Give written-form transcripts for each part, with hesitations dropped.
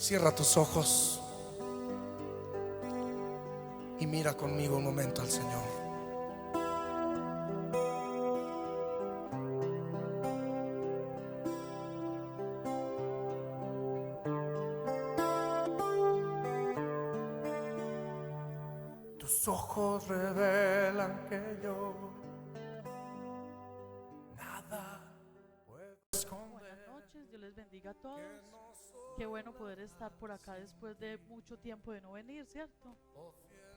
Cierra tus ojos y mira conmigo un momento al Señor. Tus ojos revelan que yo nada puedo esconder. Buenas noches, Dios les bendiga a todos. Qué bueno poder estar por acá después de mucho tiempo de no venir, ¿cierto?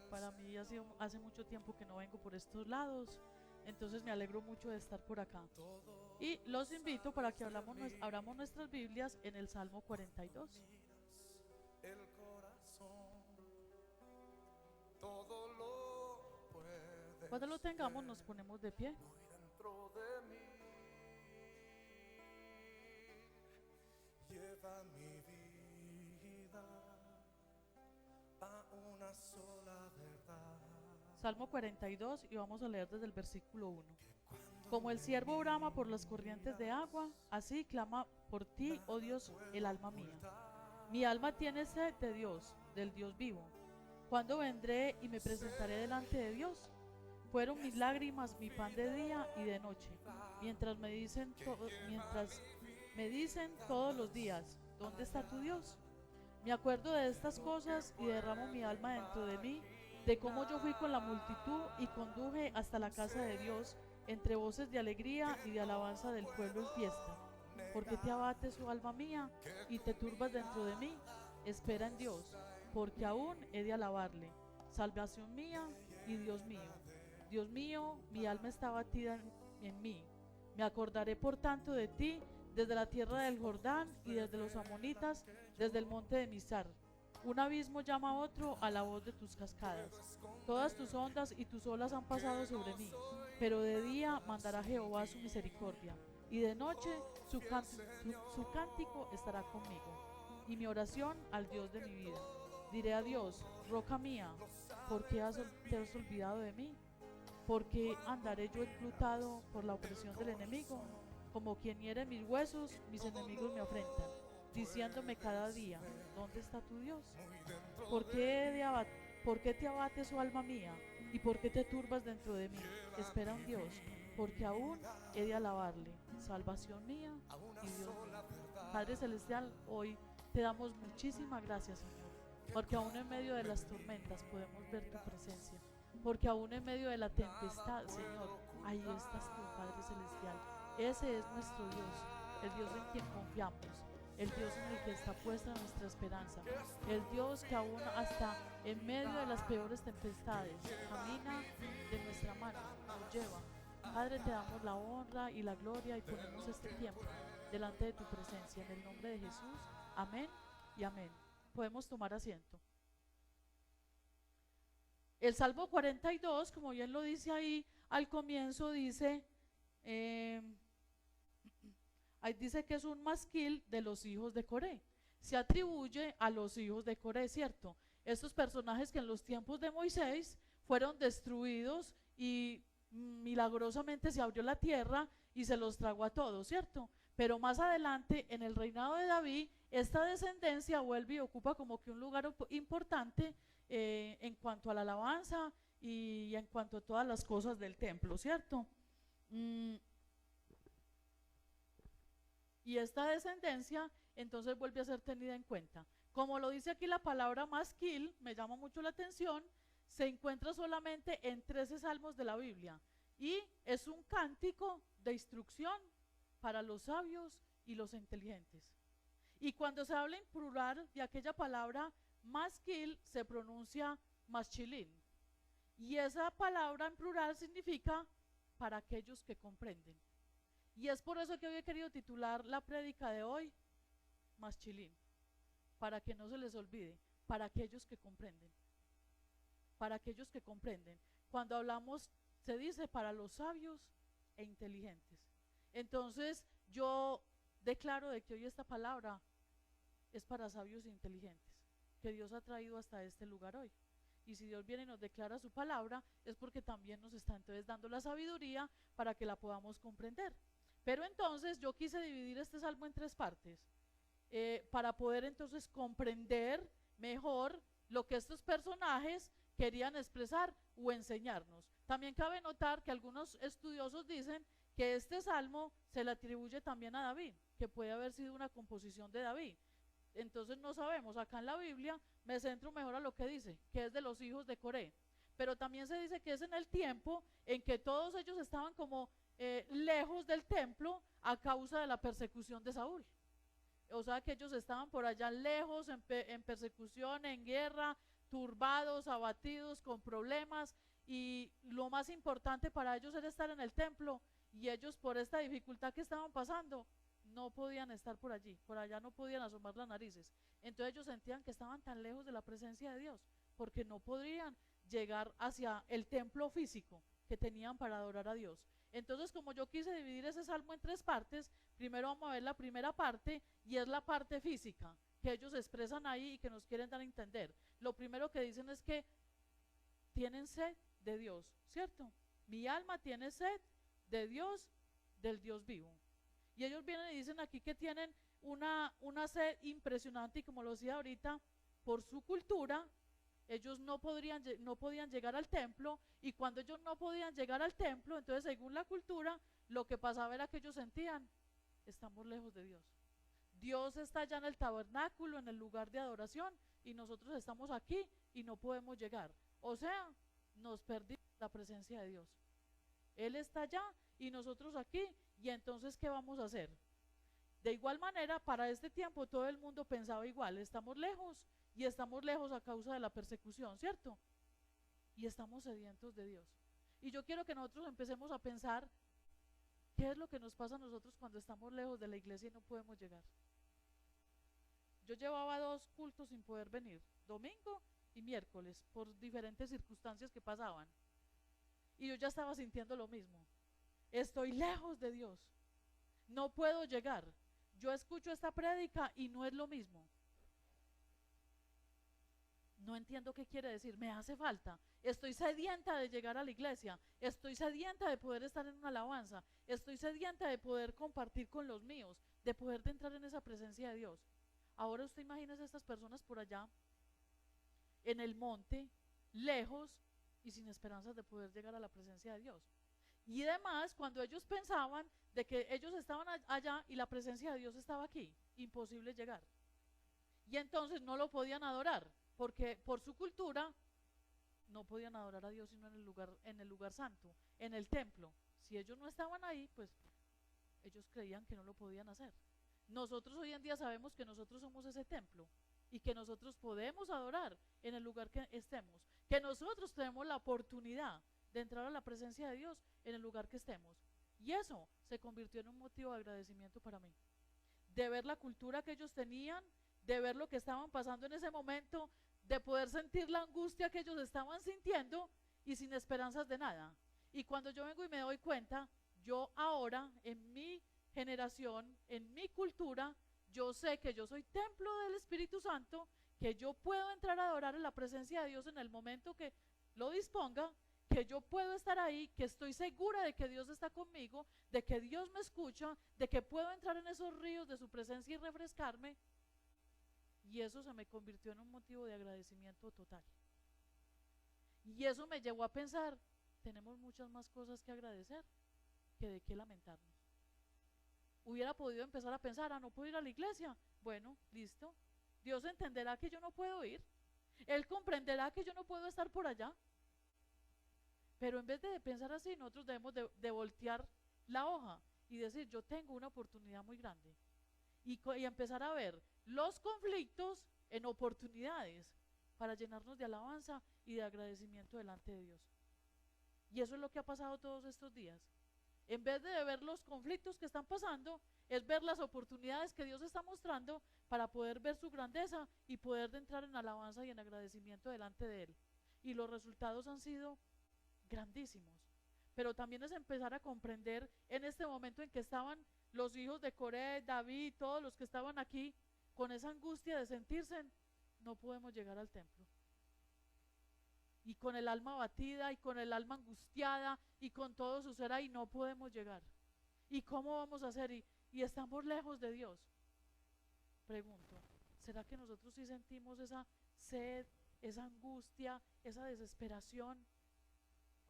Para mí hace mucho tiempo que no vengo por estos lados, entonces me alegro mucho de estar por acá. Y los invito para que abramos nuestras Biblias en el Salmo 42. El corazón todo lo puede. Cuando lo tengamos nos ponemos de pie. Muy dentro de mí lleva mi vida a una sola verdad. Salmo 42 y vamos a leer desde el versículo 1. Como el ciervo brama por las corrientes de agua, así clama por ti, oh Dios, el alma mía. Mi alma tiene sed de Dios, del Dios vivo. ¿Cuándo vendré y me presentaré delante de Dios? Fueron mis lágrimas mi pan de día y de noche, mientras me dicen todos los días, ¿dónde está tu Dios? Me acuerdo de estas cosas y derramo mi alma dentro de mí, de cómo yo fui con la multitud y conduje hasta la casa de Dios, entre voces de alegría y de alabanza del pueblo en fiesta. ¿Por qué te abates, oh alma mía, y te turbas dentro de mí? Espera en Dios, porque aún he de alabarle, salvación mía y Dios mío. Dios mío, mi alma está abatida en mí. Me acordaré por tanto de ti desde la tierra del Jordán y desde los amonitas, desde el monte de Mizar. Un abismo llama a otro a la voz de tus cascadas. Todas tus ondas y tus olas han pasado sobre mí, pero de día mandará Jehová su misericordia, y de noche su cántico estará conmigo, y mi oración al Dios de mi vida. Diré a Dios, roca mía, ¿por qué te has olvidado de mí? ¿Por qué andaré yo enlutado por la opresión del enemigo? Como quien hiere mis huesos, mis enemigos me afrentan, diciéndome cada día, ¿dónde está tu Dios? ¿Por qué, ¿Por qué te abates, oh alma mía? ¿Y por qué te turbas dentro de mí? Espera un Dios, porque aún he de alabarle, salvación mía y Dios mío. Padre Celestial, hoy te damos muchísimas gracias, Señor, porque aún en medio de las tormentas podemos ver tu presencia, porque aún en medio de la tempestad, Señor, ahí estás tú, Padre Celestial. Ese es nuestro Dios, el Dios en quien confiamos, el Dios en el que está puesta nuestra esperanza, el Dios que aún hasta en medio de las peores tempestades camina de nuestra mano, nos lleva. Padre, te damos la honra y la gloria y ponemos este tiempo delante de tu presencia en el nombre de Jesús. Amén y amén. Podemos tomar asiento. El Salmo 42, como bien lo dice ahí al comienzo, dice dice que es un masquil de los hijos de Coré. Se atribuye a los hijos de Coré, ¿cierto? Estos personajes que en los tiempos de Moisés fueron destruidos y milagrosamente se abrió la tierra y se los tragó a todos, ¿cierto? Pero más adelante, en el reinado de David, esta descendencia vuelve y ocupa como que un lugar importante en cuanto a la alabanza y en cuanto a todas las cosas del templo, ¿cierto? Y esta descendencia entonces vuelve a ser tenida en cuenta. Como lo dice aquí la palabra masquil, me llama mucho la atención, se encuentra solamente en 13 salmos de la Biblia y es un cántico de instrucción para los sabios y los inteligentes. Y cuando se habla en plural de aquella palabra masquil, se pronuncia maschilín. Y esa palabra en plural significa para aquellos que comprenden. Y es por eso que hoy he querido titular la prédica de hoy, Maschilín, para que no se les olvide, para aquellos que comprenden. Para aquellos que comprenden. Cuando hablamos, se dice para los sabios e inteligentes. Entonces, yo declaro de que hoy esta palabra es para sabios e inteligentes, que Dios ha traído hasta este lugar hoy. Y si Dios viene y nos declara su palabra, es porque también nos está entonces dando la sabiduría para que la podamos comprender. Pero entonces yo quise dividir este salmo en tres partes. para poder entonces comprender mejor lo que estos personajes querían expresar o enseñarnos. También cabe notar que algunos estudiosos dicen que este salmo se le atribuye también a David, que puede haber sido una composición de David. Entonces no sabemos, acá en la Biblia me centro mejor a lo que dice, que es de los hijos de Coré, pero también se dice que es en el tiempo en que todos ellos estaban como lejos del templo a causa de la persecución de Saúl. O sea que ellos estaban por allá lejos, en persecución, en guerra, turbados, abatidos, con problemas, y lo más importante para ellos era estar en el templo, y ellos por esta dificultad que estaban pasando no podían estar por allí, por allá no podían asomar las narices. Entonces ellos sentían que estaban tan lejos de la presencia de Dios, porque no podrían llegar hacia el templo físico que tenían para adorar a Dios. Entonces, como yo quise dividir ese salmo en tres partes, primero vamos a ver la primera parte, y es la parte física que ellos expresan ahí y que nos quieren dar a entender. Lo primero que dicen es que tienen sed de Dios, ¿cierto? Mi alma tiene sed de Dios, del Dios vivo. Y ellos vienen y dicen aquí que tienen una sed impresionante, y como lo decía ahorita, por su cultura, ellos no podían llegar al templo, y cuando ellos no podían llegar al templo, entonces según la cultura, lo que pasaba era que ellos sentían, estamos lejos de Dios. Dios está allá en el tabernáculo, en el lugar de adoración, y nosotros estamos aquí y no podemos llegar. O sea, nos perdimos la presencia de Dios. Él está allá y nosotros aquí, y entonces ¿qué vamos a hacer? De igual manera, para este tiempo todo el mundo pensaba igual, estamos lejos, y estamos lejos a causa de la persecución, ¿cierto? Y estamos sedientos de Dios. Y yo quiero que nosotros empecemos a pensar qué es lo que nos pasa a nosotros cuando estamos lejos de la iglesia y no podemos llegar. Yo llevaba 2 cultos sin poder venir, domingo y miércoles, por diferentes circunstancias que pasaban. Y yo ya estaba sintiendo lo mismo. Estoy lejos de Dios, no puedo llegar. Yo escucho esta prédica y no es lo mismo. No entiendo qué quiere decir, me hace falta. Estoy sedienta de llegar a la iglesia, estoy sedienta de poder estar en una alabanza, estoy sedienta de poder compartir con los míos, de poder entrar en esa presencia de Dios. Ahora usted imagínese a estas personas por allá, en el monte, lejos y sin esperanzas de poder llegar a la presencia de Dios. Y además, cuando ellos pensaban de que ellos estaban allá y la presencia de Dios estaba aquí, imposible llegar. Y entonces no lo podían adorar, porque por su cultura no podían adorar a Dios sino en el lugar santo, en el templo. Si ellos no estaban ahí, pues ellos creían que no lo podían hacer. Nosotros hoy en día sabemos que nosotros somos ese templo, y que nosotros podemos adorar en el lugar que estemos, que nosotros tenemos la oportunidad de entrar a la presencia de Dios en el lugar que estemos. Y eso se convirtió en un motivo de agradecimiento para mí, de ver la cultura que ellos tenían, de ver lo que estaban pasando en ese momento, de poder sentir la angustia que ellos estaban sintiendo y sin esperanzas de nada. Y cuando yo vengo y me doy cuenta, yo ahora en mi generación, en mi cultura, yo sé que yo soy templo del Espíritu Santo, que yo puedo entrar a adorar en la presencia de Dios en el momento que lo disponga, que yo puedo estar ahí, que estoy segura de que Dios está conmigo, de que Dios me escucha, de que puedo entrar en esos ríos de su presencia y refrescarme. Y eso se me convirtió en un motivo de agradecimiento total. Y eso me llevó a pensar, tenemos muchas más cosas que agradecer que de qué lamentarnos. Hubiera podido empezar a pensar, no puedo ir a la iglesia. Bueno, listo. Dios entenderá que yo no puedo ir. Él comprenderá que yo no puedo estar por allá. Pero en vez de pensar así, nosotros debemos de voltear la hoja y decir, yo tengo una oportunidad muy grande. Y empezar a ver los conflictos en oportunidades para llenarnos de alabanza y de agradecimiento delante de Dios. Y eso es lo que ha pasado todos estos días. En vez de ver los conflictos que están pasando, es ver las oportunidades que Dios está mostrando para poder ver su grandeza y poder entrar en alabanza y en agradecimiento delante de Él. Y los resultados han sido grandísimos. Pero también es empezar a comprender en este momento en que estaban los hijos de Coré, David, todos los que estaban aquí, con esa angustia de sentirse, no podemos llegar al templo. Y con el alma abatida y con el alma angustiada y con todo su ser ahí, no podemos llegar. ¿Y cómo vamos a hacer? Y estamos lejos de Dios. Pregunto, ¿será que nosotros sí sentimos esa sed, esa angustia, esa desesperación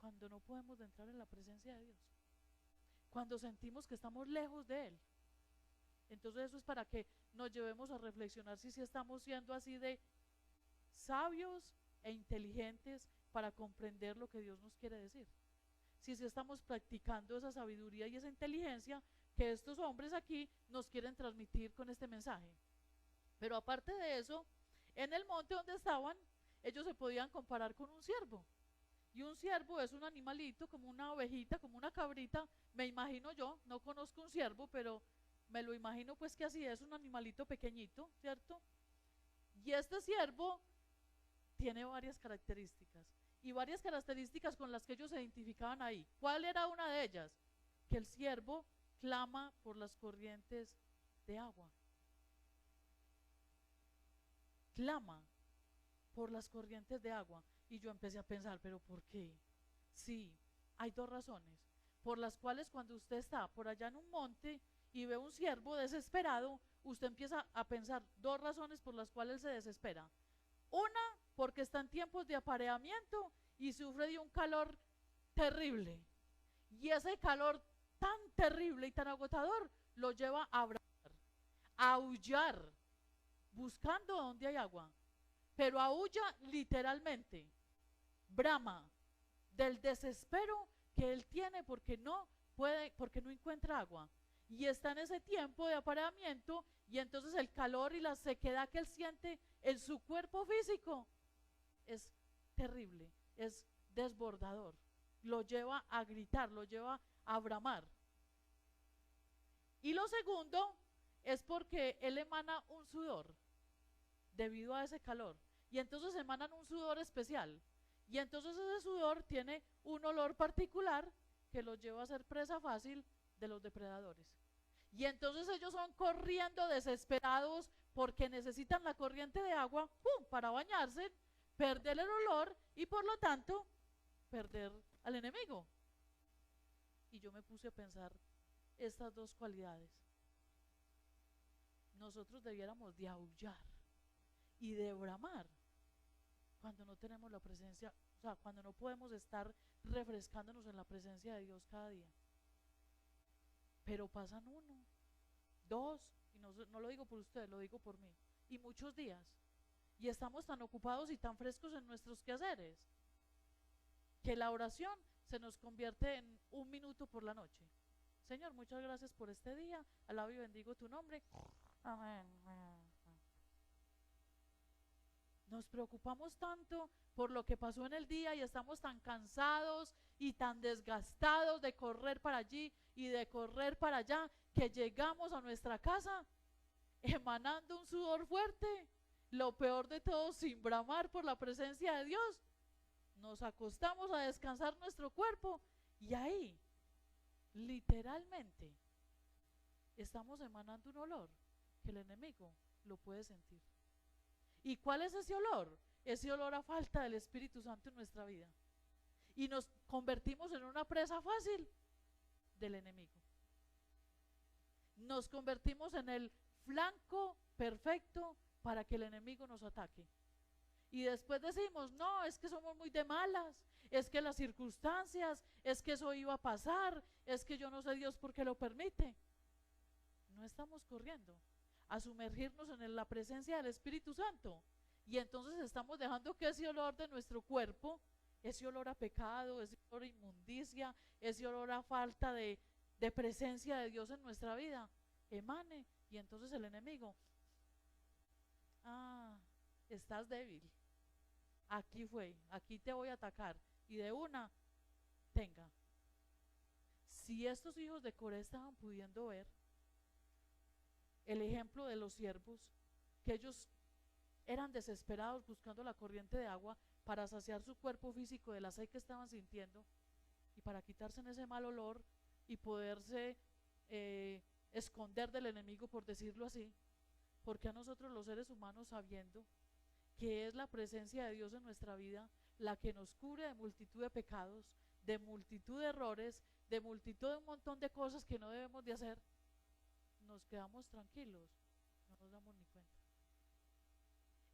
cuando no podemos entrar en la presencia de Dios? Cuando sentimos que estamos lejos de Él. Entonces eso es para que nos llevemos a reflexionar si estamos siendo así de sabios e inteligentes para comprender lo que Dios nos quiere decir. Si estamos practicando esa sabiduría y esa inteligencia que estos hombres aquí nos quieren transmitir con este mensaje. Pero aparte de eso, en el monte donde estaban, ellos se podían comparar con un ciervo. Y un ciervo es un animalito, como una ovejita, como una cabrita, me imagino yo, no conozco un ciervo, pero me lo imagino pues que así es, un animalito pequeñito, ¿cierto? Y este ciervo tiene varias características, y varias características con las que ellos se identificaban ahí. ¿Cuál era una de ellas? Que el ciervo clama por las corrientes de agua. Clama por las corrientes de agua. Y yo empecé a pensar, ¿pero por qué? Sí, hay dos razones por las cuales cuando usted está por allá en un monte y ve un ciervo desesperado, usted empieza a pensar dos razones por las cuales se desespera. Una, porque está en tiempos de apareamiento y sufre de un calor terrible. Y ese calor tan terrible y tan agotador lo lleva a bramar, a aullar, buscando donde hay agua. Pero aúlla literalmente, brama del desespero que él tiene porque no puede, porque no encuentra agua. Y está en ese tiempo de apareamiento y entonces el calor y la sequedad que él siente en su cuerpo físico es terrible, es desbordador. Lo lleva a gritar, lo lleva a bramar. Y lo segundo es porque él emana un sudor debido a ese calor. Y entonces emanan un sudor especial. Y entonces ese sudor tiene un olor particular que los lleva a ser presa fácil de los depredadores. Y entonces ellos son corriendo desesperados porque necesitan la corriente de agua para bañarse, perder el olor y por lo tanto perder al enemigo. Y yo me puse a pensar estas dos cualidades. Nosotros debiéramos de aullar y de bramar cuando no tenemos la presencia, o sea, cuando no podemos estar refrescándonos en la presencia de Dios cada día. Pero pasan uno, dos, y no lo digo por ustedes, lo digo por mí, y muchos días, y estamos tan ocupados y tan frescos en nuestros quehaceres, que la oración se nos convierte en un minuto por la noche. Señor, muchas gracias por este día, alabo y bendigo tu nombre. Amén. Nos preocupamos tanto por lo que pasó en el día y estamos tan cansados y tan desgastados de correr para allí y de correr para allá que llegamos a nuestra casa emanando un sudor fuerte, lo peor de todo sin bramar por la presencia de Dios. Nos acostamos a descansar nuestro cuerpo y ahí literalmente estamos emanando un olor que el enemigo lo puede sentir. ¿Y cuál es ese olor? Ese olor a falta del Espíritu Santo en nuestra vida. Y nos convertimos en una presa fácil del enemigo. Nos convertimos en el flanco perfecto para que el enemigo nos ataque. Y después decimos, no, es que somos muy de malas, es que las circunstancias, es que eso iba a pasar, es que yo no sé Dios por qué lo permite. No estamos corriendo a sumergirnos en la presencia del Espíritu Santo. Y entonces estamos dejando que ese olor de nuestro cuerpo, ese olor a pecado, ese olor a inmundicia, ese olor a falta de presencia de Dios en nuestra vida, emane. Y entonces el enemigo, estás débil, aquí fue, aquí te voy a atacar. Y de una, tenga. Si estos hijos de Coré estaban pudiendo ver el ejemplo de los siervos, que ellos eran desesperados buscando la corriente de agua para saciar su cuerpo físico de la sed que estaban sintiendo y para quitarse en ese mal olor y poderse esconder del enemigo, por decirlo así, porque a nosotros los seres humanos, sabiendo que es la presencia de Dios en nuestra vida la que nos cubre de multitud de pecados, de multitud de errores, de multitud de un montón de cosas que no debemos de hacer, nos quedamos tranquilos, no nos damos ni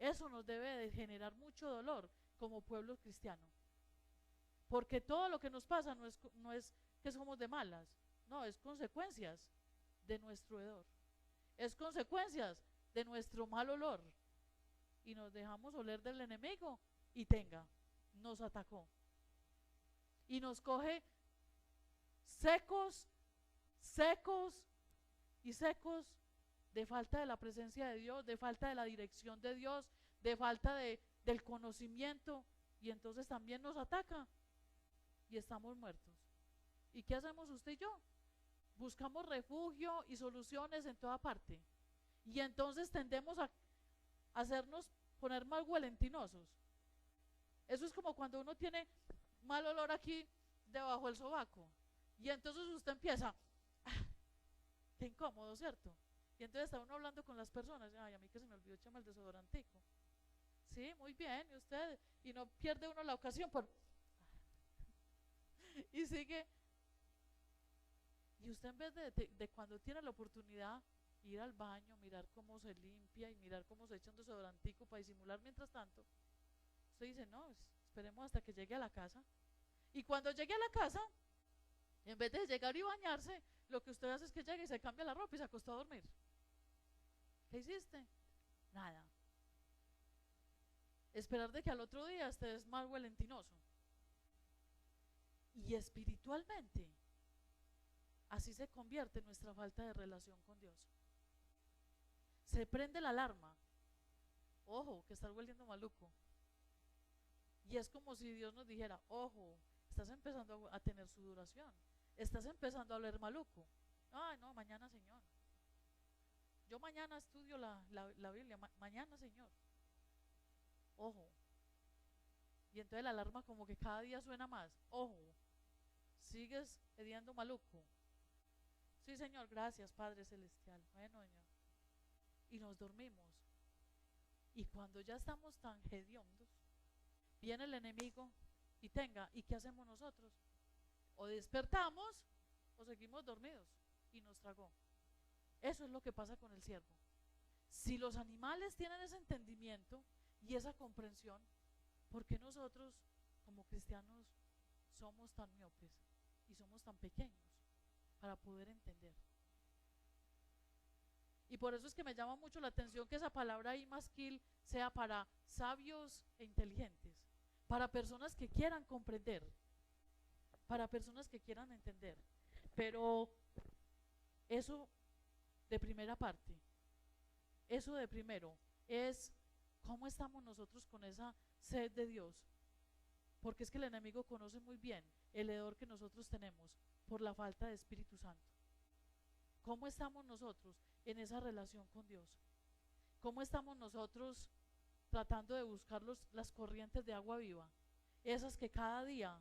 Eso nos debe de generar mucho dolor como pueblo cristiano. Porque todo lo que nos pasa no es que somos de malas, no, es consecuencias de nuestro hedor, es consecuencias de nuestro mal olor. Y nos dejamos oler del enemigo y nos atacó. Y nos coge secos, secos y secos de falta de la presencia de Dios, de falta de la dirección de Dios, de falta del conocimiento, y entonces también nos ataca y estamos muertos. ¿Y qué hacemos usted y yo? Buscamos refugio y soluciones en toda parte, y entonces tendemos a hacernos poner más valentinosos. Eso es como cuando uno tiene mal olor aquí debajo del sobaco, y entonces usted empieza, qué incómodo, ¿cierto? Y entonces está uno hablando con las personas, ay, a mí que se me olvidó echarme el desodorantico. Sí, muy bien, y usted, y no pierde uno la ocasión y sigue. Y usted, en vez de cuando tiene la oportunidad ir al baño, mirar cómo se limpia y mirar cómo se echa un desodorantico para disimular mientras tanto, usted dice, no, esperemos hasta que llegue a la casa. Y cuando llegue a la casa, en vez de llegar y bañarse, lo que usted hace es que llega y se cambia la ropa y se acostó a dormir. ¿Qué hiciste? Nada. Esperar de que al otro día estés más valentinoso. Y espiritualmente, así se convierte nuestra falta de relación con Dios. Se prende la alarma. Ojo, que estás hueliendo maluco. Y es como si Dios nos dijera, ojo, estás empezando a tener sudoración, estás empezando a oler maluco. Ay, no, mañana, Señor. Yo mañana estudio la Biblia, mañana, Señor. Ojo. Y entonces la alarma como que cada día suena más. Ojo, sigues hediondo maluco. Sí, Señor, gracias, Padre Celestial. Bueno, Señor. Y nos dormimos. Y cuando ya estamos tan hediondos, viene el enemigo ¿y qué hacemos nosotros? O despertamos o seguimos dormidos y nos tragó. Eso es lo que pasa con el siervo. Si los animales tienen ese entendimiento y esa comprensión, ¿por qué nosotros como cristianos somos tan miopes y somos tan pequeños para poder entender? Y por eso es que me llama mucho la atención que esa palabra imasquil sea para sabios e inteligentes, para personas que quieran comprender, para personas que quieran entender. Pero eso de primera parte, eso de primero es cómo estamos nosotros con esa sed de Dios, porque es que el enemigo conoce muy bien el hedor que nosotros tenemos por la falta de Espíritu Santo. ¿Cómo estamos nosotros en esa relación con Dios? ¿Cómo estamos nosotros tratando de buscar las corrientes de agua viva? Esas que cada día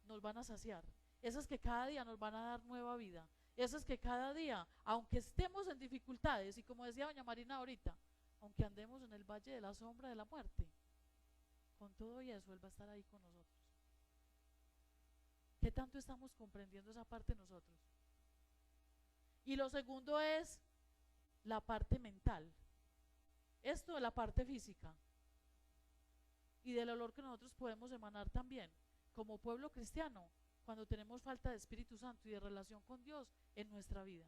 nos van a saciar, esas que cada día nos van a dar nueva vida, esas que cada día, aunque estemos en dificultades, y como decía doña Marina ahorita, aunque andemos en el valle de la sombra de la muerte, con todo y eso Él va a estar ahí con nosotros. ¿Qué tanto estamos comprendiendo esa parte nosotros? Y lo segundo es la parte mental. Esto de la parte física y del olor que nosotros podemos emanar también como pueblo cristiano cuando tenemos falta de Espíritu Santo y de relación con Dios en nuestra vida.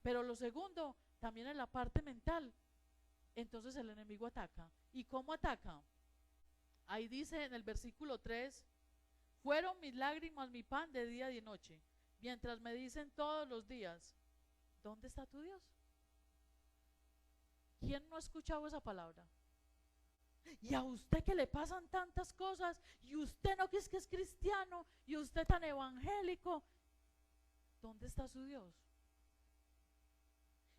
Pero lo segundo, también en la parte mental, entonces el enemigo ataca. ¿Y cómo ataca? Ahí dice en el versículo 3, fueron mis lágrimas mi pan de día y de noche, mientras me dicen todos los días, ¿dónde está tu Dios? ¿Quién no ha escuchado esa palabra? Y a usted que le pasan tantas cosas, y usted no que es cristiano, y usted tan evangélico, ¿dónde está su Dios?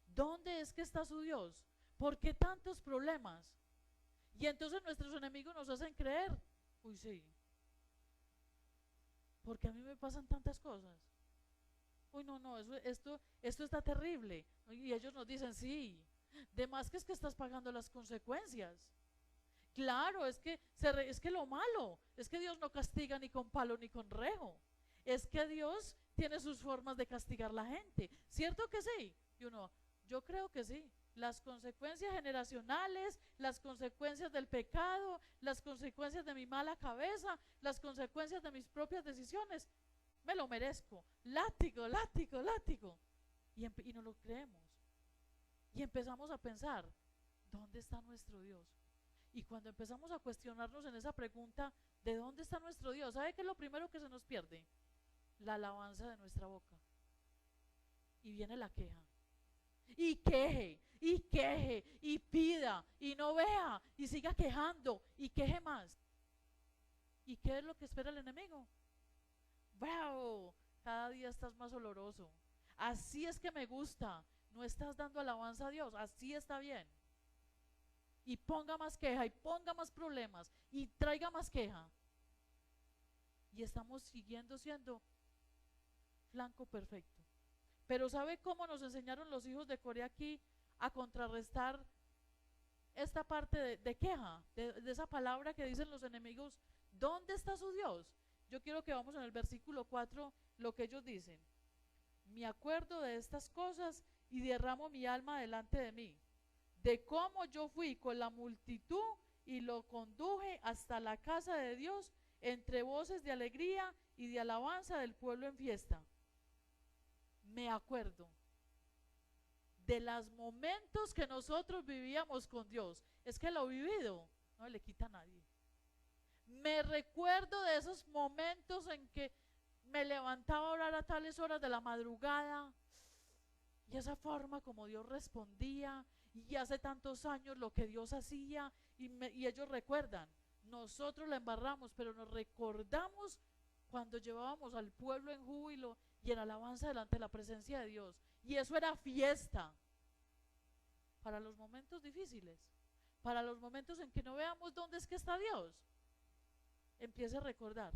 ¿Dónde es que está su Dios? ¿Por qué tantos problemas? Y entonces nuestros enemigos nos hacen creer, uy sí, porque a mí me pasan tantas cosas. Uy no, esto está terrible. Y ellos nos dicen, sí, de más que es que estás pagando las consecuencias. Claro, es que lo malo es que Dios no castiga ni con palo ni con rejo. Es que Dios tiene sus formas de castigar a la gente. ¿Cierto que sí? Y uno, yo creo que sí, las consecuencias generacionales, las consecuencias del pecado, las consecuencias de mi mala cabeza, las consecuencias de mis propias decisiones. Me lo merezco. Látigo, látigo, látigo. Y no lo creemos. Y empezamos a pensar, ¿dónde está nuestro Dios? Y cuando empezamos a cuestionarnos en esa pregunta, ¿de dónde está nuestro Dios? ¿Sabe qué es lo primero que se nos pierde? La alabanza de nuestra boca. Y viene la queja. Y queje, y pida, y no vea, y siga quejando, y queje más. ¿Y qué es lo que espera el enemigo? ¡Bravo! Cada día estás más oloroso. Así es que me gusta. No estás dando alabanza a Dios, así está bien. Y ponga más queja, y ponga más problemas, y traiga más queja. Y estamos siguiendo siendo flanco perfecto. Pero ¿sabe cómo nos enseñaron los hijos de Corea aquí a contrarrestar esta parte de queja, de esa palabra que dicen los enemigos? ¿Dónde está su Dios? Yo quiero que vamos en el versículo 4, lo que ellos dicen. Me acuerdo de estas cosas y derramo mi alma delante de mí, de cómo yo fui con la multitud y lo conduje hasta la casa de Dios entre voces de alegría y de alabanza del pueblo en fiesta. Me acuerdo de los momentos que nosotros vivíamos con Dios. Es que lo vivido no le quita a nadie. Me recuerdo de esos momentos en que me levantaba a orar a tales horas de la madrugada y esa forma como Dios respondía, y hace tantos años lo que Dios hacía, y ellos recuerdan, nosotros la embarramos, pero nos recordamos cuando llevábamos al pueblo en júbilo y en alabanza delante de la presencia de Dios, y eso era fiesta para los momentos difíciles, para los momentos en que no veamos dónde es que está Dios. Empiece a recordar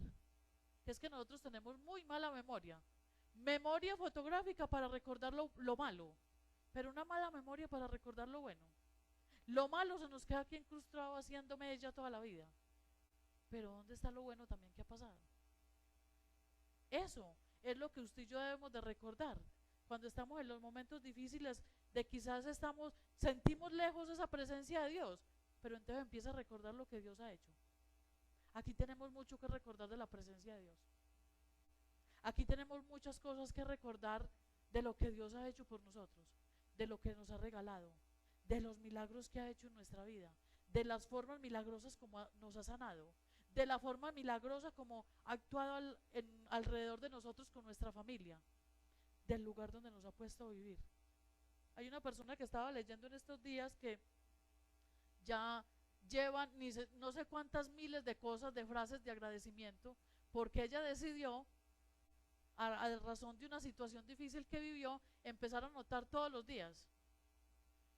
que es que nosotros tenemos muy mala memoria fotográfica para recordar lo malo, pero una mala memoria para recordar lo bueno. Lo malo se nos queda aquí incrustado haciéndome ella toda la vida, pero ¿dónde está lo bueno también que ha pasado? Eso es lo que usted y yo debemos de recordar cuando estamos en los momentos difíciles, de quizás sentimos lejos esa presencia de Dios, pero entonces empieza a recordar lo que Dios ha hecho. Aquí tenemos mucho que recordar de la presencia de Dios. Aquí tenemos muchas cosas que recordar de lo que Dios ha hecho por nosotros, de lo que nos ha regalado, de los milagros que ha hecho en nuestra vida, de las formas milagrosas como nos ha sanado, de la forma milagrosa como ha actuado alrededor de nosotros con nuestra familia, del lugar donde nos ha puesto a vivir. Hay una persona que estaba leyendo en estos días que ya llevan no sé cuántas miles de cosas, de frases de agradecimiento, porque ella decidió, a razón de una situación difícil que vivió, empezar a anotar todos los días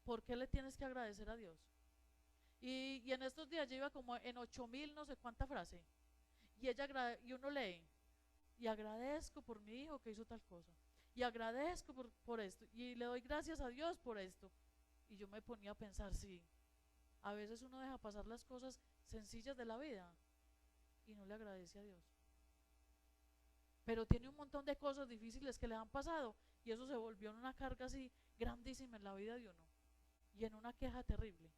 por qué le tienes que agradecer a Dios. Y en estos días lleva como en 8,000 no sé cuánta frase, y uno lee, y agradezco por mi hijo que hizo tal cosa, y agradezco por esto, y le doy gracias a Dios por esto. Y yo me ponía a pensar, sí, a veces uno deja pasar las cosas sencillas de la vida y no le agradece a Dios, pero tiene un montón de cosas difíciles que le han pasado, y eso se volvió en una carga así grandísima en la vida de uno, y en una queja terrible,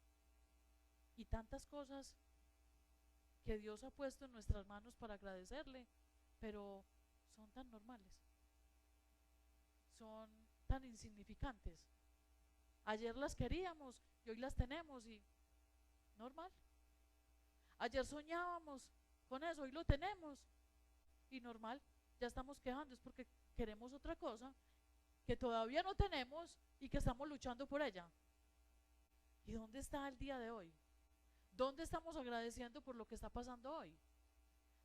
y tantas cosas que Dios ha puesto en nuestras manos para agradecerle, pero son tan normales, son tan insignificantes. Ayer las queríamos y hoy las tenemos, y normal. Ayer soñábamos con eso, hoy lo tenemos y normal. Ya estamos quejando, es porque queremos otra cosa que todavía no tenemos y que estamos luchando por ella. ¿Y dónde está el día de hoy? ¿Dónde estamos agradeciendo por lo que está pasando hoy?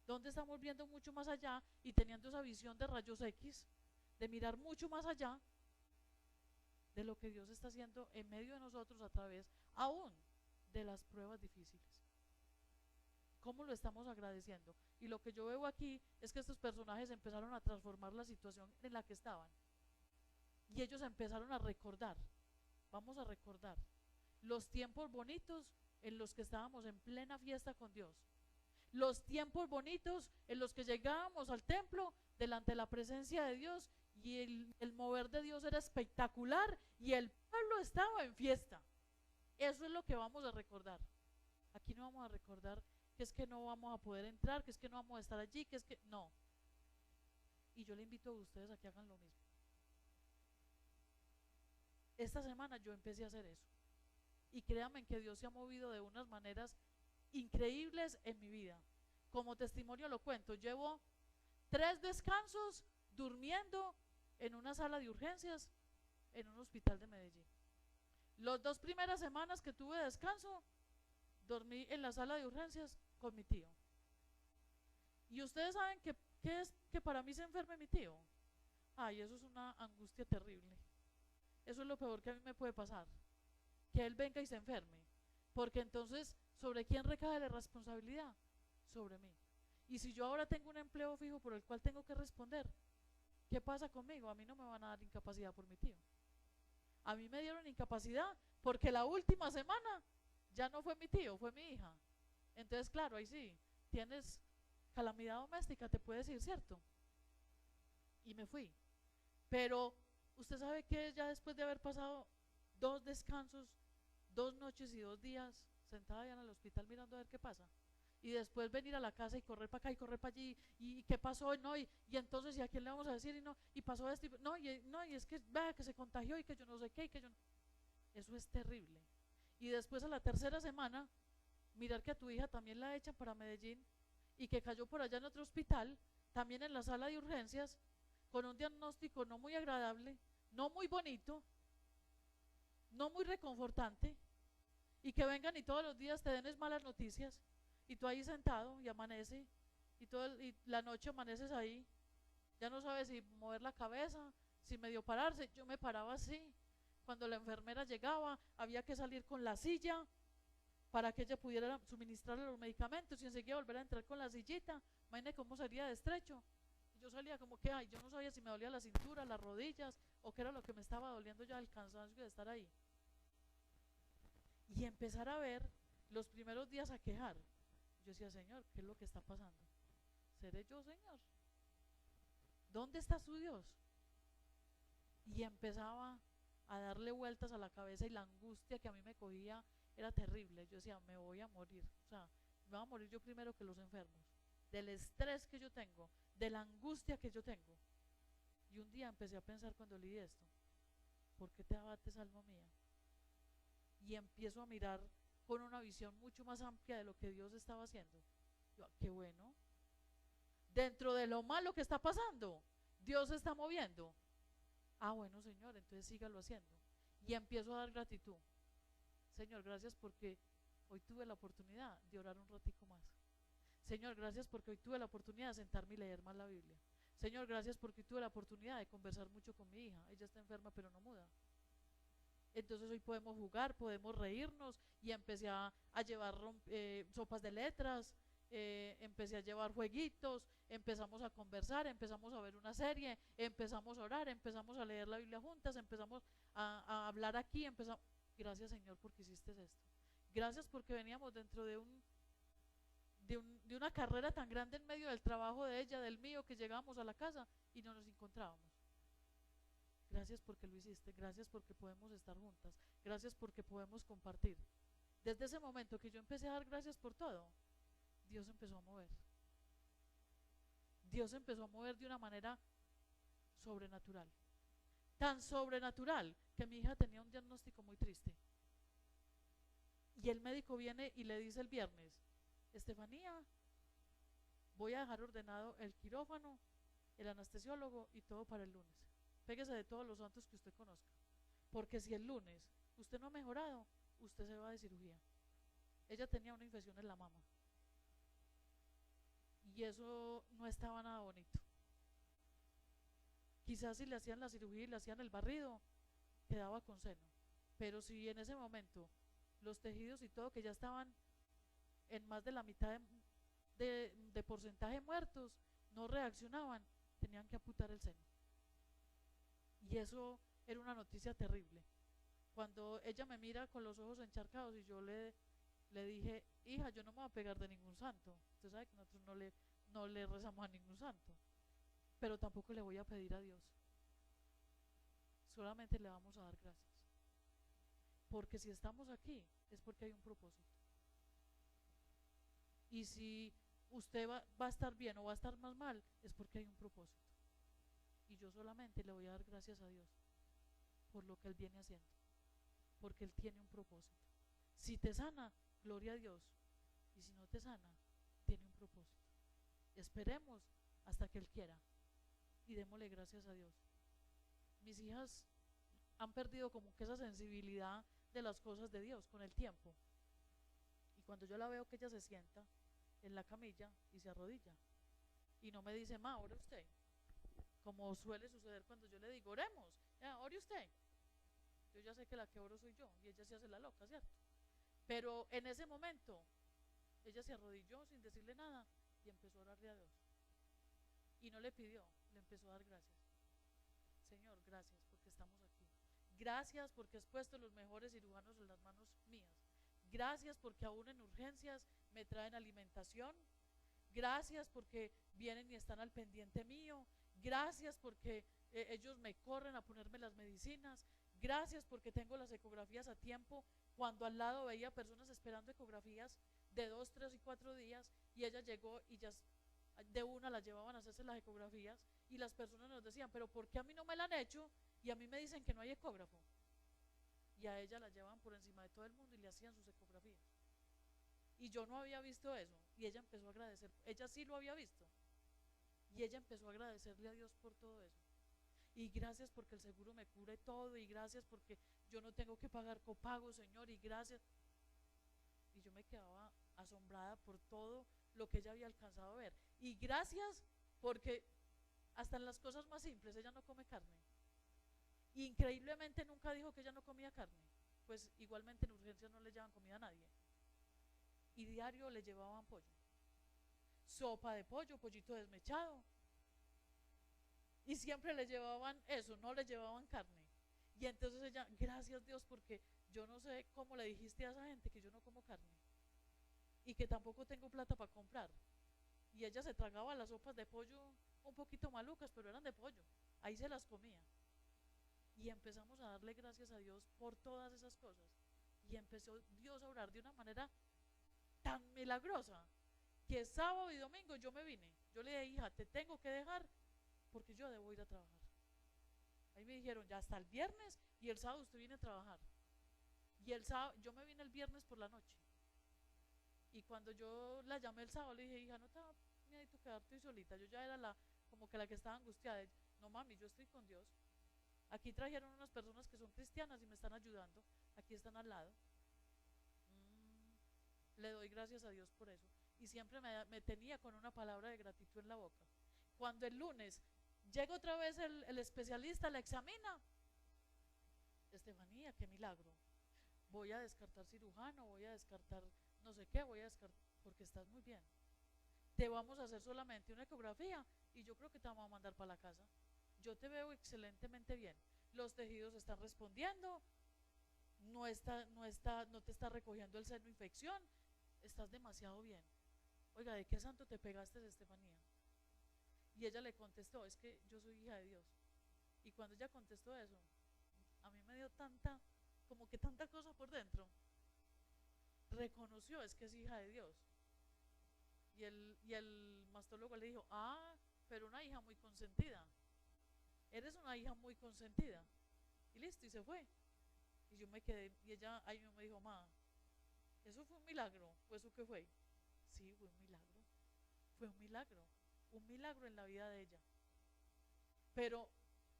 ¿Dónde estamos viendo mucho más allá y teniendo esa visión de rayos X, de mirar mucho más allá de lo que Dios está haciendo en medio de nosotros a través aún de las pruebas difíciles? ¿Cómo lo estamos agradeciendo? Y lo que yo veo aquí es que estos personajes empezaron a transformar la situación en la que estaban, y ellos empezaron a recordar, vamos a recordar los tiempos bonitos en los que estábamos en plena fiesta con Dios, los tiempos bonitos en los que llegábamos al templo delante de la presencia de Dios, y el mover de Dios era espectacular y el pueblo estaba en fiesta. Eso es lo que vamos a recordar. Aquí no vamos a recordar que es que no vamos a poder entrar, que es que no vamos a estar allí, que es que no. Y yo le invito a ustedes a que hagan lo mismo. Esta semana yo empecé a hacer eso. Y créanme que Dios se ha movido de unas maneras increíbles en mi vida. Como testimonio lo cuento, llevo 3 descansos durmiendo en una sala de urgencias en un hospital de Medellín. Las 2 primeras semanas que tuve descanso, dormí en la sala de urgencias con mi tío. Y ustedes saben que es que para mí se enferme mi tío. Ay, eso es una angustia terrible. Eso es lo peor que a mí me puede pasar, que él venga y se enferme, porque entonces, ¿sobre quién recae la responsabilidad? Sobre mí. Y si yo ahora tengo un empleo fijo por el cual tengo que responder, ¿qué pasa conmigo? A mí no me van a dar incapacidad por mi tío. A mí me dieron incapacidad porque la última semana ya no fue mi tío, fue mi hija. Entonces, claro, ahí sí, tienes calamidad doméstica, te puedes ir, ¿cierto? Y me fui. Pero usted sabe que ya después de haber pasado 2 descansos, 2 noches y 2 días sentada allá en el hospital mirando a ver qué pasa, y después venir a la casa y correr para acá y correr para allí, y qué pasó, no, y entonces, ¿y a quién le vamos a decir? Y no, y pasó esto, y es que vea que se contagió y que yo no sé qué, y que yo no. Eso es terrible. Y después a la tercera semana, mirar que a tu hija también la echan para Medellín y que cayó por allá en otro hospital, también en la sala de urgencias, con un diagnóstico no muy agradable, no muy bonito, no muy reconfortante, y que vengan y todos los días te den malas noticias, y tú ahí sentado y amanece, y la noche amaneces ahí, ya no sabes si mover la cabeza, si medio pararse. Yo me paraba así, cuando la enfermera llegaba había que salir con la silla para que ella pudiera suministrarle los medicamentos y enseguida volver a entrar con la sillita. Imagínate cómo sería de estrecho. Yo salía como que, ay, yo no sabía si me dolía la cintura, las rodillas, o qué era lo que me estaba doliendo ya, el cansancio de estar ahí. Y empezar a ver los primeros días a quejar. Yo decía, Señor, ¿qué es lo que está pasando? ¿Seré yo, Señor? ¿Dónde está su Dios? Y empezaba a darle vueltas a la cabeza, y la angustia que a mí me cogía era terrible. Yo decía, me voy a morir. O sea, me voy a morir yo primero que los enfermos, del estrés que yo tengo, de la angustia que yo tengo. Y un día empecé a pensar cuando leí esto, ¿por qué te abates, alma mía? Y empiezo a mirar con una visión mucho más amplia de lo que Dios estaba haciendo. Yo, qué bueno. Dentro de lo malo que está pasando, Dios se está moviendo. Ah, bueno, Señor, entonces sígalo haciendo. Y empiezo a dar gratitud. Señor, gracias porque hoy tuve la oportunidad de orar un ratico más. Señor, gracias porque hoy tuve la oportunidad de sentarme y leer más la Biblia. Señor, gracias porque hoy tuve la oportunidad de conversar mucho con mi hija. Ella está enferma pero no muda. Entonces hoy podemos jugar, podemos reírnos, y empecé a llevar sopas de letras, empecé a llevar jueguitos, empezamos a conversar, empezamos a ver una serie, empezamos a orar, empezamos a leer la Biblia juntas, empezamos a hablar aquí, gracias, Señor, porque hiciste esto. Gracias porque veníamos dentro de una carrera tan grande en medio del trabajo de ella, del mío, que llegábamos a la casa y no nos encontrábamos. Gracias porque lo hiciste, gracias porque podemos estar juntas, gracias porque podemos compartir. Desde ese momento que yo empecé a dar gracias por todo, Dios empezó a mover. Dios empezó a mover de una manera sobrenatural. Tan sobrenatural que mi hija tenía un diagnóstico muy triste. Y el médico viene y le dice el viernes, Estefanía, voy a dejar ordenado el quirófano, el anestesiólogo y todo para el lunes. Péguese de todos los santos que usted conozca, porque si el lunes usted no ha mejorado, usted se va de cirugía. Ella tenía una infección en la mama y eso no estaba nada bonito. Quizás si le hacían la cirugía y le hacían el barrido, quedaba con seno, pero si en ese momento los tejidos y todo que ya estaban en más de la mitad de porcentaje muertos no reaccionaban, tenían que amputar el seno. Y eso era una noticia terrible. Cuando ella me mira con los ojos encharcados y yo le dije, hija, yo no me voy a pegar de ningún santo. Usted sabe que nosotros no le rezamos a ningún santo, pero tampoco le voy a pedir a Dios. solamente le vamos a dar gracias. Porque si estamos aquí es porque hay un propósito. Y si usted va a estar bien o va a estar más mal, es porque hay un propósito. Y yo solamente le voy a dar gracias a Dios por lo que Él viene haciendo, porque Él tiene un propósito. Si te sana, gloria a Dios. Y si no te sana, tiene un propósito. Esperemos hasta que Él quiera y démosle gracias a Dios. Mis hijas han perdido como que esa sensibilidad de las cosas de Dios con el tiempo. Y cuando yo la veo que ella se sienta en la camilla y se arrodilla y no me dice, ma, ore usted, como suele suceder cuando yo le digo, oremos, ore usted. Yo ya sé que la que oro soy yo y ella se hace la loca, ¿cierto? Pero en ese momento ella se arrodilló sin decirle nada y empezó a orarle a Dios. Y no le pidió, le empezó a dar gracias. Señor, gracias porque estamos aquí. Gracias porque has puesto los mejores cirujanos en las manos mías. Gracias porque aún en urgencias me traen alimentación. Gracias porque vienen y están al pendiente mío. Gracias porque ellos me corren a ponerme las medicinas. Gracias porque tengo las ecografías a tiempo, cuando al lado veía personas esperando ecografías de 2, 3 y 4 días y ella llegó y ya de una la llevaban a hacerse las ecografías y las personas nos decían, pero ¿por qué a mí no me la han hecho y a mí me dicen que no hay ecógrafo? Y a ella la llevaban por encima de todo el mundo y le hacían sus ecografías. Y yo no había visto eso y ella empezó a agradecer, ella sí lo había visto y ella empezó a agradecerle a Dios por todo eso. Y gracias porque el seguro me cubre todo, y gracias porque yo no tengo que pagar copago, Señor, y gracias. Y yo me quedaba asombrada por todo lo que ella había alcanzado a ver. Y gracias porque hasta en las cosas más simples ella no come carne. Increíblemente nunca dijo que ella no comía carne, pues igualmente en urgencias no le llevan comida a nadie. Y diario le llevaban pollo, sopa de pollo, pollito desmechado. Y siempre le llevaban eso, no le llevaban carne. Y entonces ella, gracias Dios, porque yo no sé cómo le dijiste a esa gente que yo no como carne y que tampoco tengo plata para comprar. Y ella se tragaba las sopas de pollo un poquito malucas, pero eran de pollo, ahí se las comía. Y empezamos a darle gracias a Dios por todas esas cosas. Y empezó Dios a orar de una manera tan milagrosa que sábado y domingo yo me vine. Yo le dije, hija, te tengo que dejar porque yo debo ir a trabajar. Ahí me dijeron, ya hasta el viernes y el sábado usted viene a trabajar. Y el sábado, yo me vine el viernes por la noche. Y cuando yo la llamé el sábado, le dije, hija, no te da miedo quedarte solita. Yo ya era como que la que estaba angustiada. No, mami, yo estoy con Dios. Aquí trajeron unas personas que son cristianas y me están ayudando. Aquí están al lado. Le doy gracias a Dios por eso. Y siempre me tenía con una palabra de gratitud en la boca. Cuando el lunes llega otra vez el especialista, la examina. Estefanía, qué milagro. Voy a descartar cirujano, voy a descartar no sé qué, voy a descartar, porque estás muy bien. Te vamos a hacer solamente una ecografía y yo creo que te vamos a mandar para la casa. Yo te veo excelentemente bien. Los tejidos están respondiendo, no te está recogiendo el seno infección, estás demasiado bien. Oiga, ¿de qué santo te pegaste, Estefanía? Y ella le contestó, es que yo soy hija de Dios. Y cuando ella contestó eso, a mí me dio como que tanta cosa por dentro. Reconoció, es que es hija de Dios. Y el mastólogo le dijo, pero una hija muy consentida. Eres una hija muy consentida. Y listo, y se fue. Y yo me quedé, y ella ahí me dijo, ma, ¿eso fue un milagro? ¿O eso qué fue? Sí, fue un milagro. Fue un milagro. Un milagro en la vida de ella. Pero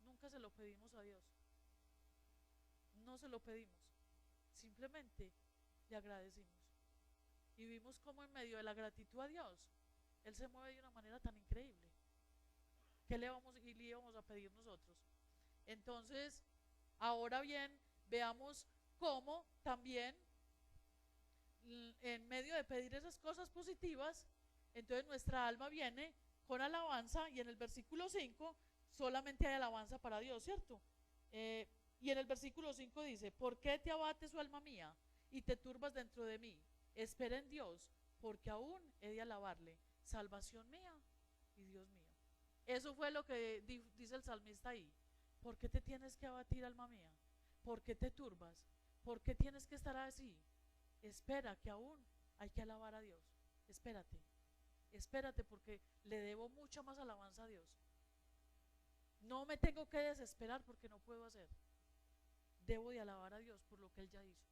nunca se lo pedimos a Dios. No se lo pedimos. Simplemente le agradecimos. Y vimos cómo en medio de la gratitud a Dios, Él se mueve de una manera tan increíble. ¿Qué le íbamos a pedir nosotros? Entonces, ahora bien, veamos cómo también en medio de pedir esas cosas positivas, entonces nuestra alma viene con alabanza, y en el versículo 5 solamente hay alabanza para Dios, ¿cierto? Y en el versículo 5 dice, ¿por qué te abates, su alma mía, y te turbas dentro de mí? Espera en Dios, porque aún he de alabarle, salvación mía y Dios mío. Eso fue lo que dice el salmista ahí. ¿Por qué te tienes que abatir, alma mía? ¿Por qué te turbas? ¿Por qué tienes que estar así? Espera, que aún hay que alabar a Dios. Espérate, espérate, porque le debo mucha más alabanza a Dios. No me tengo que desesperar porque no puedo hacer. Debo de alabar a Dios por lo que Él ya hizo,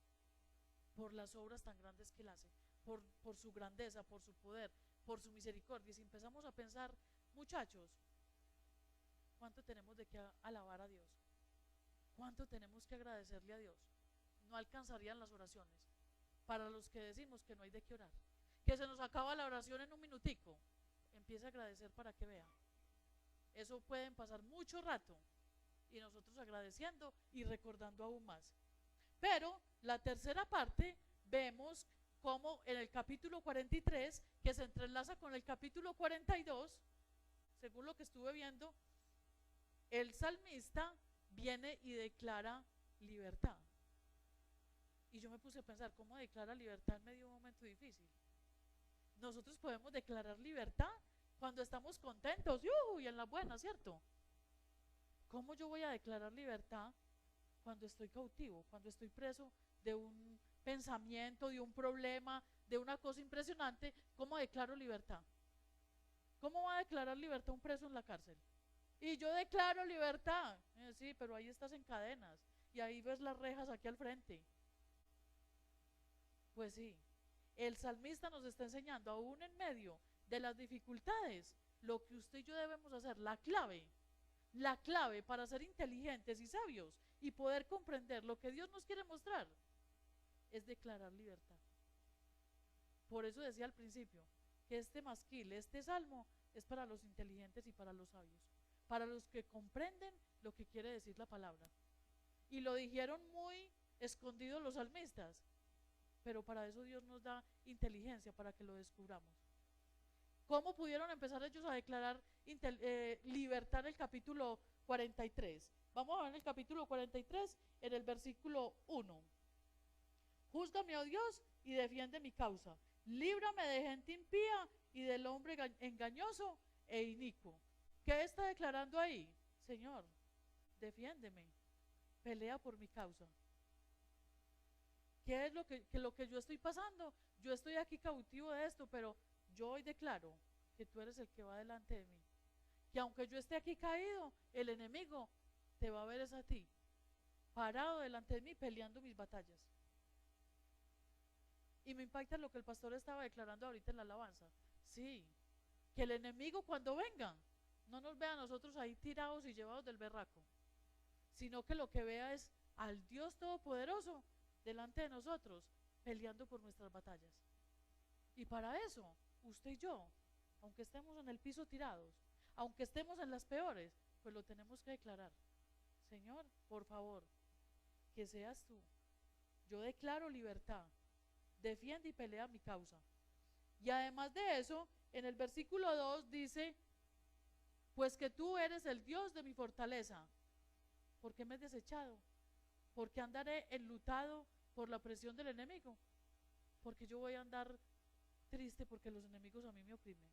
por las obras tan grandes que Él hace, por su grandeza, por su poder, por su misericordia. Y si empezamos a pensar, muchachos, ¿cuánto tenemos de que alabar a Dios? ¿Cuánto tenemos que agradecerle a Dios? No alcanzarían las oraciones. Para los que decimos que no hay de qué orar, que se nos acaba la oración en un minutico, empieza a agradecer para que vea. Eso pueden pasar mucho rato y nosotros agradeciendo y recordando aún más. Pero la tercera parte vemos como en el capítulo 43, que se entrelaza con el capítulo 42, según lo que estuve viendo, el salmista viene y declara libertad. Y yo me puse a pensar, ¿cómo declara libertad en medio de un momento difícil? Nosotros podemos declarar libertad cuando estamos contentos y en la buena, ¿cierto? ¿Cómo yo voy a declarar libertad cuando estoy cautivo, cuando estoy preso de un pensamiento, de un problema, de una cosa impresionante? ¿Cómo declaro libertad? ¿Cómo va a declarar libertad un preso en la cárcel? Y yo declaro libertad. Sí, pero ahí estás en cadenas y ahí ves las rejas aquí al frente. Pues sí, el salmista nos está enseñando, aún en medio de las dificultades, lo que usted y yo debemos hacer, la clave para ser inteligentes y sabios y poder comprender lo que Dios nos quiere mostrar, es declarar libertad. Por eso decía al principio, que este masquil, este salmo, es para los inteligentes y para los sabios, para los que comprenden lo que quiere decir la palabra. Y lo dijeron muy escondidos los salmistas, pero para eso Dios nos da inteligencia para que lo descubramos. ¿Cómo pudieron empezar ellos a declarar libertad en el capítulo 43? Vamos a ver en el capítulo 43, en el versículo 1. Júzgame, oh Dios, y defiende mi causa. Líbrame de gente impía y del hombre engañoso e inicuo. ¿Qué está declarando ahí? Señor, defiéndeme, pelea por mi causa. ¿Qué es lo que yo estoy pasando? Yo estoy aquí cautivo de esto, pero yo hoy declaro que tú eres el que va delante de mí. Que aunque yo esté aquí caído, el enemigo te va a ver es a ti, parado delante de mí, peleando mis batallas. Y me impacta lo que el pastor estaba declarando ahorita en la alabanza. Sí, que el enemigo cuando venga, no nos vea a nosotros ahí tirados y llevados del berraco, sino que lo que vea es al Dios Todopoderoso delante de nosotros, peleando por nuestras batallas. Y para eso, usted y yo, aunque estemos en el piso tirados, aunque estemos en las peores, pues lo tenemos que declarar. Señor, por favor, que seas tú. Yo declaro libertad, defiende y pelea mi causa. Y además de eso, en el versículo 2 dice, pues que tú eres el Dios de mi fortaleza. ¿Por qué me has desechado? ¿Por qué andaré enlutado por la presión del enemigo? Porque yo voy a andar triste porque los enemigos a mí me oprimen.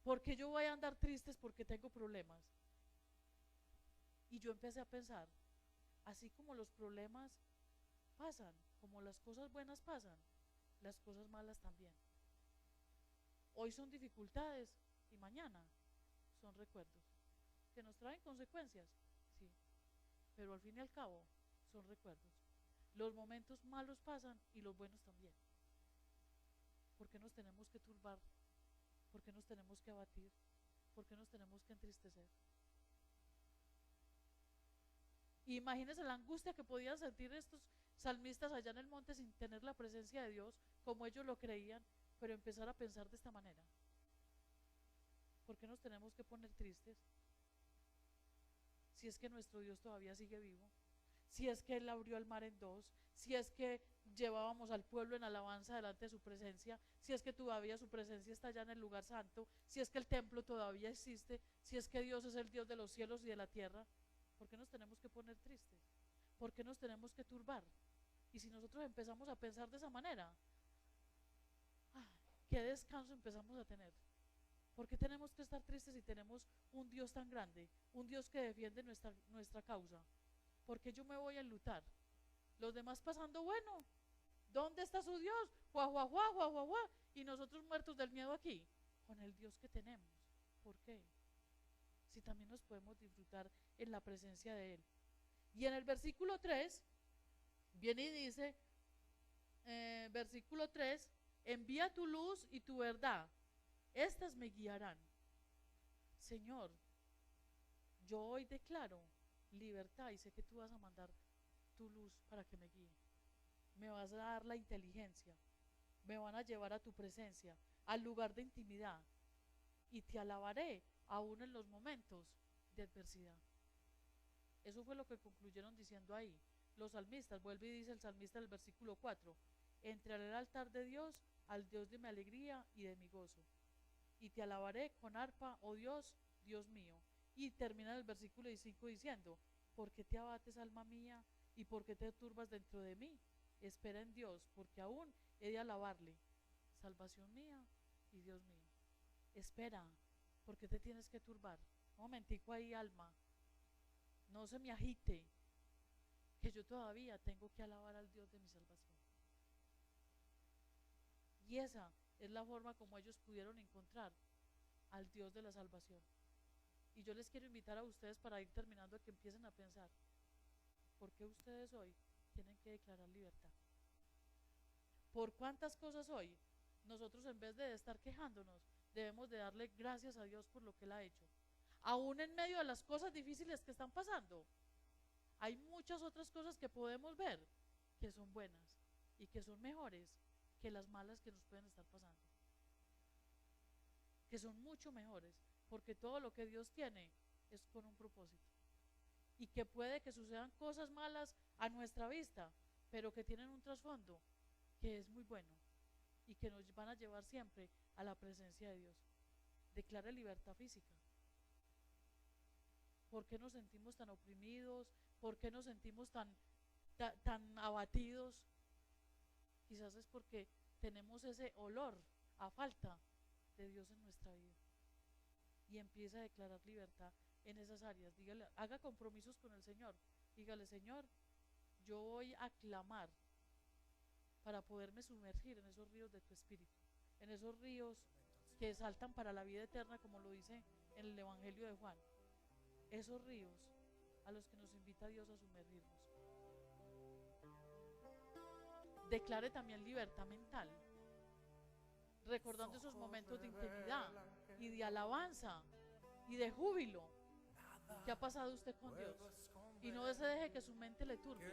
Porque yo voy a andar triste porque tengo problemas. Y yo empecé a pensar, así como los problemas pasan, como las cosas buenas pasan, las cosas malas también. Hoy son dificultades y mañana son recuerdos que nos traen consecuencias, sí, pero al fin y al cabo son recuerdos. Los momentos malos pasan y los buenos también. ¿Por qué nos tenemos que turbar? ¿Por qué nos tenemos que abatir? ¿Por qué nos tenemos que entristecer? Imagínense la angustia que podían sentir estos salmistas allá en el monte sin tener la presencia de Dios, como ellos lo creían, pero empezar a pensar de esta manera. ¿Por qué nos tenemos que poner tristes? Si es que nuestro Dios todavía sigue vivo, si es que Él abrió el mar en dos, si es que llevábamos al pueblo en alabanza delante de su presencia, si es que todavía su presencia está allá en el lugar santo, si es que el templo todavía existe, si es que Dios es el Dios de los cielos y de la tierra. ¿Por qué nos tenemos que poner tristes? ¿Por qué nos tenemos que turbar? Y si nosotros empezamos a pensar de esa manera, ¿qué descanso empezamos a tener? ¿Por qué tenemos que estar tristes si tenemos un Dios tan grande, un Dios que defiende nuestra causa? ¿Por qué yo me voy a enlutar? Los demás pasando bueno. ¿Dónde está su Dios? Juá, juá, juá, juá, juá, juá. Y nosotros muertos del miedo aquí, con el Dios que tenemos. ¿Por qué? Si también nos podemos disfrutar en la presencia de Él. Y en el versículo 3, viene y dice, versículo 3, envía tu luz y tu verdad, estas me guiarán. Señor, yo hoy declaro libertad y sé que tú vas a mandar tu luz para que me guíe. Me vas a dar la inteligencia, me van a llevar a tu presencia, al lugar de intimidad, y te alabaré aún en los momentos de adversidad. Eso fue lo que concluyeron diciendo ahí los salmistas. Vuelve y dice el salmista en el versículo 4, entraré al altar de Dios, al Dios de mi alegría y de mi gozo, y te alabaré con arpa, oh Dios, Dios mío. Y termina el versículo 5 diciendo, ¿por qué te abates, alma mía, y por qué te turbas dentro de mí? Espera en Dios, porque aún he de alabarle, salvación mía y Dios mío. Espera, ¿por qué te tienes que turbar? Un momentico ahí, alma, no se me agite, que yo todavía tengo que alabar al Dios de mi salvación. Y esa es la forma como ellos pudieron encontrar al Dios de la salvación. Y yo les quiero invitar a ustedes, para ir terminando, a que empiecen a pensar, ¿por qué ustedes hoy tienen que declarar libertad? ¿Por cuántas cosas hoy nosotros, en vez de estar quejándonos, debemos de darle gracias a Dios por lo que Él ha hecho? Aún en medio de las cosas difíciles que están pasando, hay muchas otras cosas que podemos ver que son buenas y que son mejores que las malas que nos pueden estar pasando, que son mucho mejores, porque todo lo que Dios tiene es con un propósito, y que puede que sucedan cosas malas a nuestra vista, pero que tienen un trasfondo que es muy bueno y que nos van a llevar siempre a la presencia de Dios. Declare libertad física. ¿Por qué nos sentimos tan oprimidos? ¿Por qué nos sentimos tan abatidos? Quizás es porque tenemos ese olor a falta de Dios en nuestra vida. Y empieza a declarar libertad en esas áreas. Dígale, haga compromisos con el Señor. Dígale, Señor, yo voy a clamar para poderme sumergir en esos ríos de tu espíritu, en esos ríos que saltan para la vida eterna, como lo dice en el Evangelio de Juan. Esos ríos a los que nos invita Dios a sumergirnos. Declare también libertad mental, recordando esos momentos de intimidad y de alabanza y de júbilo que ha pasado usted con Dios. Y no se deje que su mente le turbe.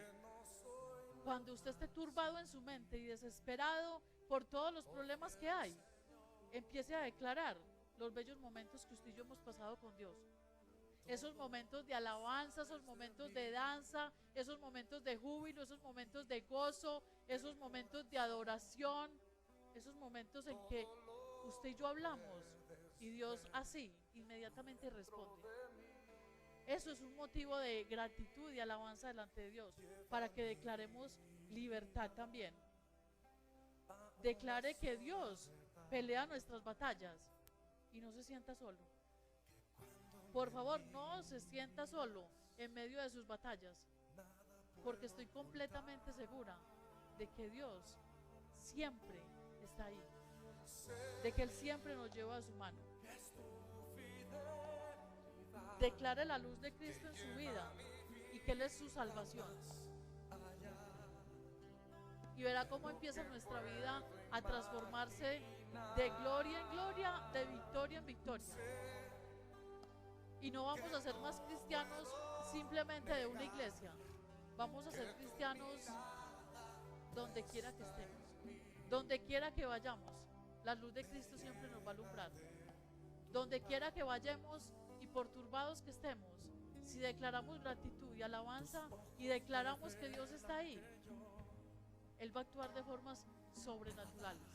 Cuando usted esté turbado en su mente y desesperado por todos los problemas que hay, empiece a declarar los bellos momentos que usted y yo hemos pasado con Dios. Esos momentos de alabanza, esos momentos de danza, esos momentos de júbilo, esos momentos de gozo, esos momentos de adoración, esos momentos en que usted y yo hablamos y Dios así inmediatamente responde. Eso es un motivo de gratitud y alabanza delante de Dios, para que declaremos libertad también. Declare que Dios pelea nuestras batallas y no se sienta solo. Por favor, no se sienta solo en medio de sus batallas, porque estoy completamente segura de que Dios siempre está ahí, de que Él siempre nos lleva a su mano. Declare la luz de Cristo en su vida y que Él es su salvación. Y verá cómo empieza nuestra vida a transformarse de gloria en gloria, de victoria en victoria. Y no vamos a ser más cristianos simplemente de una iglesia. Vamos a ser cristianos donde quiera que estemos, donde quiera que vayamos. La luz de Cristo siempre nos va a alumbrar. Donde quiera que vayamos y por turbados que estemos, si declaramos gratitud y alabanza y declaramos que Dios está ahí, Él va a actuar de formas sobrenaturales.